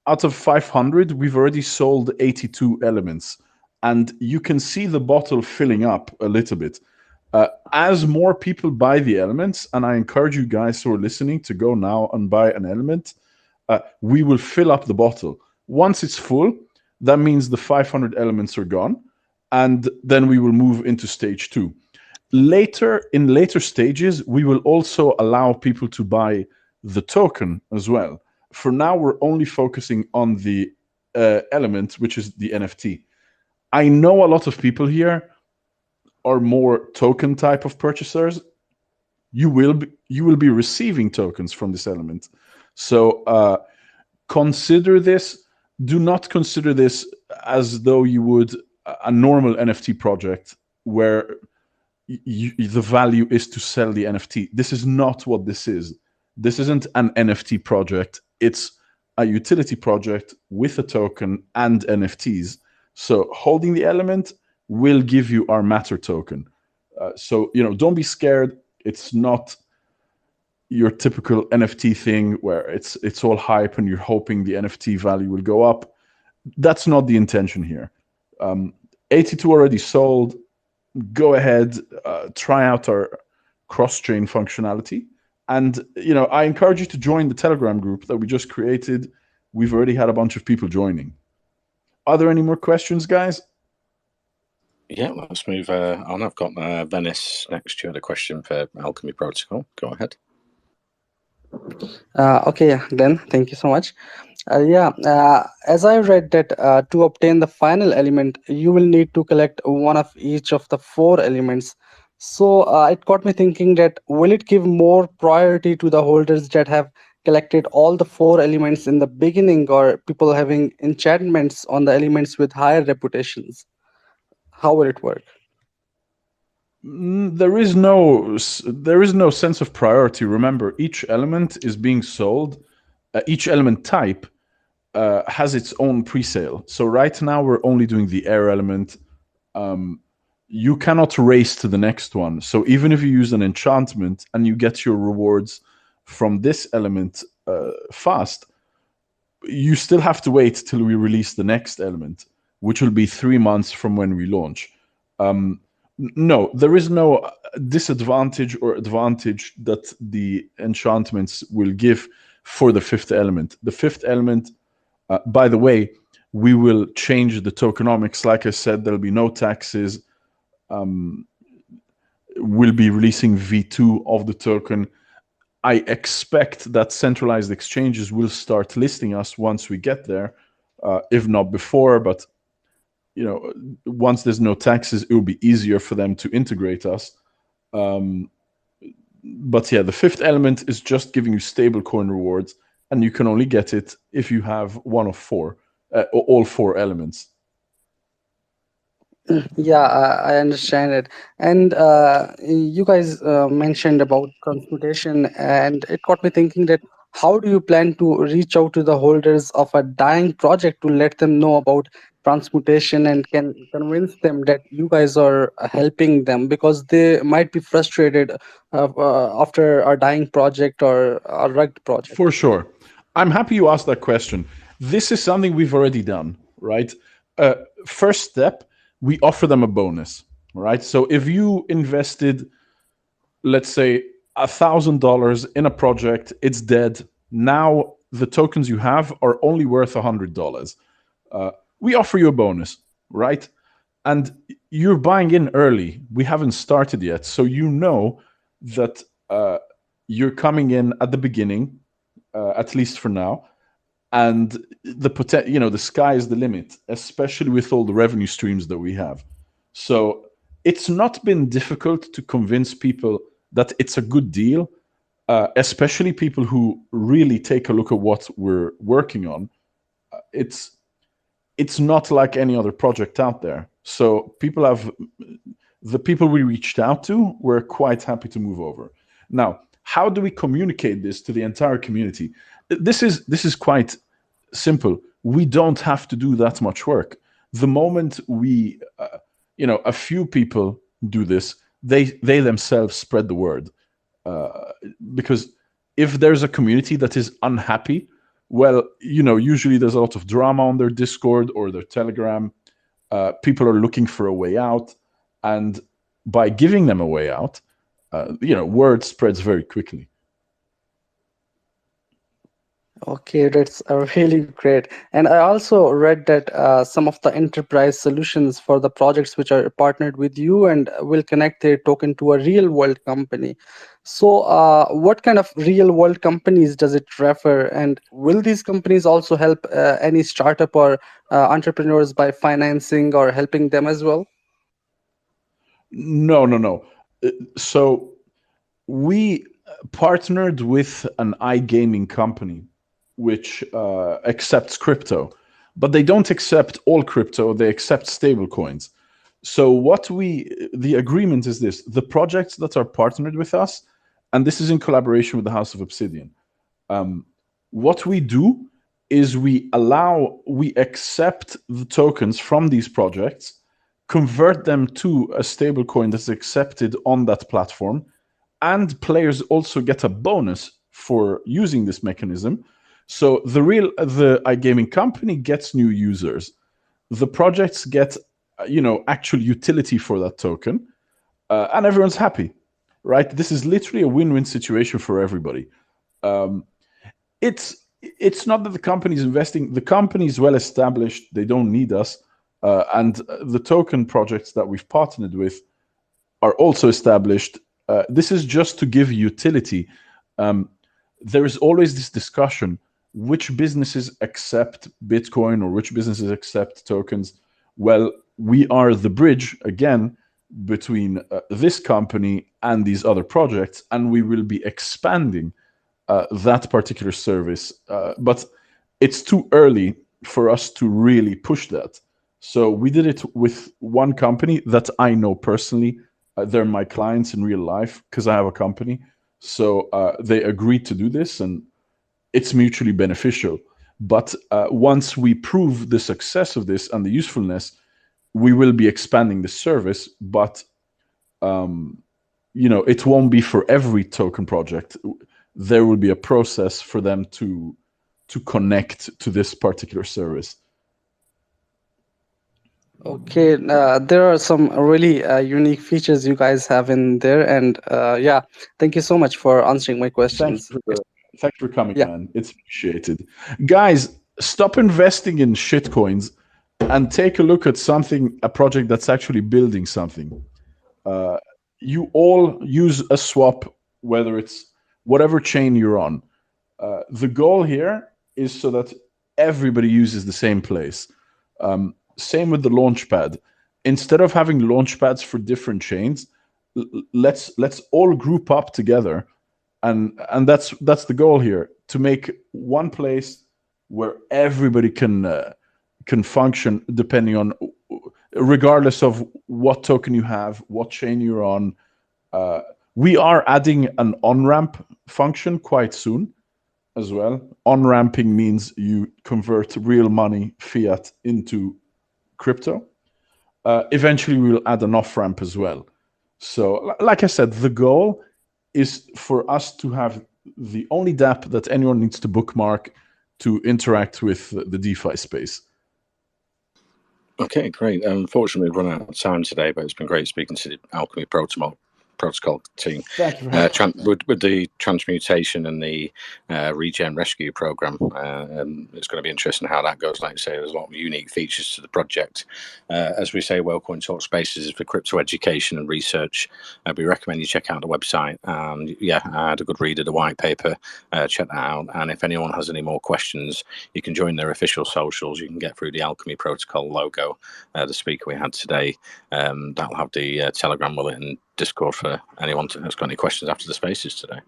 out of 500, we've already sold 82 elements. And you can see the bottle filling up a little bit. As more people buy the elements, and I encourage you guys who are listening to go now and buy an element, we will fill up the bottle. Once it's full, that means the 500 elements are gone. And then we will move into stage 2. In later stages, we will also allow people to buy the token as well. For now, we're only focusing on the element, which is the NFT. I know a lot of people here are more token type of purchasers. You will be receiving tokens from this element. So consider this. Do not consider this as though you would a normal NFT project where the value is to sell the NFT. This is not what this is. This isn't an NFT project. It's a utility project with a token and NFTs. So holding the element will give you our matter token. So don't be scared. It's not your typical NFT thing where it's all hype and you're hoping the NFT value will go up. That's not the intention here. 82 already sold. Go ahead, try out our cross-chain functionality. And, I encourage you to join the Telegram group that we just created. We've already had a bunch of people joining. Are there any more questions, guys? Yeah, let's move on. I've got Venice next. You had a question for Alchemy Protocol. Go ahead. Okay, yeah, then thank you so much. As I read that to obtain the final element, you will need to collect one of each of the 4 elements. So it got me thinking that will it give more priority to the holders that have collected all the 4 elements in the beginning, or people having enchantments on the elements with higher reputations? How will it work? There is no sense of priority. Remember, each element is being sold. Each element type has its own pre-sale. So right now we're only doing the air element. You cannot race to the next one. So even if you use an enchantment and you get your rewards from this element fast, you still have to wait till we release the next element, which will be 3 months from when we launch. No, there is no disadvantage or advantage that the enchantments will give for the 5th element. The 5th element, by the way, we will change the tokenomics. Like I said, there'll be no taxes. We'll be releasing V2 of the token. I expect that centralized exchanges will start listing us once we get there, if not before. But once there's no taxes, it will be easier for them to integrate us. But yeah, the 5th element is just giving you stablecoin rewards, and you can only get it if you have one of 4, all 4 elements. Yeah, I understand it. And you guys mentioned about transmutation, and it got me thinking that how do you plan to reach out to the holders of a dying project to let them know about transmutation and can convince them that you guys are helping them, because they might be frustrated after a dying project or a rugged project? For sure. I'm happy you asked that question. This is something we've already done, right? First step, we offer them a bonus, right? So if you invested, let's say, $1,000 in a project, it's dead. Now the tokens you have are only worth $100. We offer you a bonus, right? And you're buying in early. We haven't started yet. So you know that you're coming in at the beginning, at least for now. And the sky is the limit, especially with all the revenue streams that we have. So it's not been difficult to convince people that it's a good deal, especially people who really take a look at what we're working on. It's not like any other project out there. So the people we reached out to were quite happy to move over. Now, how do we communicate this to the entire community? This is quite simple. We don't have to do that much work. The moment we, a few people do this, they themselves spread the word. Because if there's a community that is unhappy, well, usually there's a lot of drama on their Discord or their Telegram. People are looking for a way out, and by giving them a way out, word spreads very quickly. Okay, that's really great. And I also read that some of the enterprise solutions for the projects which are partnered with you and will connect their token to a real world company. So what kind of real world companies does it refer? And will these companies also help any startup or entrepreneurs by financing or helping them as well? No. So we partnered with an iGaming company which accepts crypto, but they don't accept all crypto. They accept stable coins. So the agreement is this: the projects that are partnered with us, and this is in collaboration with the House of Obsidian, what we do is we accept the tokens from these projects, convert them to a stable coin that's accepted on that platform, and players also get a bonus for using this mechanism. So the iGaming company gets new users. The projects get, actual utility for that token, and everyone's happy, right? This is literally a win-win situation for everybody. It's not that the company's investing. The company is well established. They don't need us. And the token projects that we've partnered with are also established. This is just to give utility. There is always this discussion, which businesses accept Bitcoin or which businesses accept tokens? Well, we are the bridge, again, between this company and these other projects, and we will be expanding that particular service. But it's too early for us to really push that. So we did it with one company that I know personally. They're my clients in real life because I have a company. So they agreed to do this, and it's mutually beneficial. But once we prove the success of this and the usefulness, we will be expanding the service. But it won't be for every token project. There will be a process for them to connect to this particular service. Okay, there are some really unique features you guys have in there, and yeah, thank you so much for answering my questions. Thanks for coming, man. It's appreciated. Guys, stop investing in shitcoins and take a look at a project that's actually building something. You all use a swap, whether it's whatever chain you're on. The goal here is so that everybody uses the same place. Same with the launchpad. Instead of having launchpads for different chains, let's all group up together, and that's the goal here, to make one place where everybody can function depending on, regardless of what token you have, what chain you're on. We are adding an on-ramp function quite soon as well. On-ramping means you convert real money, fiat, into crypto. Eventually, we'll add an off-ramp as well. So, like I said, the goal is for us to have the only dApp that anyone needs to bookmark to interact with the DeFi space. Okay, great. Unfortunately, we've run out of time today, but it's been great speaking to the Alchemy Protocol team. Thank you for having me. With the transmutation and the regen rescue program. It's going to be interesting how that goes. Like I say, there's a lot of unique features to the project. As we say, Wellcoin Talk Spaces is for crypto education and research. We recommend you check out the website. And yeah, I had a good read of the white paper. Check that out. And if anyone has any more questions, you can join their official socials. You can get through the Alchemy Protocol logo, the speaker we had today. That'll have the Telegram with it and Discord for anyone that's got any questions after the spaces today.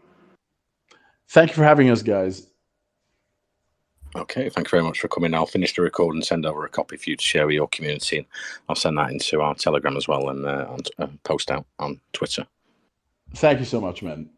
Thank you for having us, guys. Okay, thank you very much for coming. I'll finish the record and send over a copy for you to share with your community, and I'll send that into our Telegram as well and post out on Twitter. Thank you so much, man.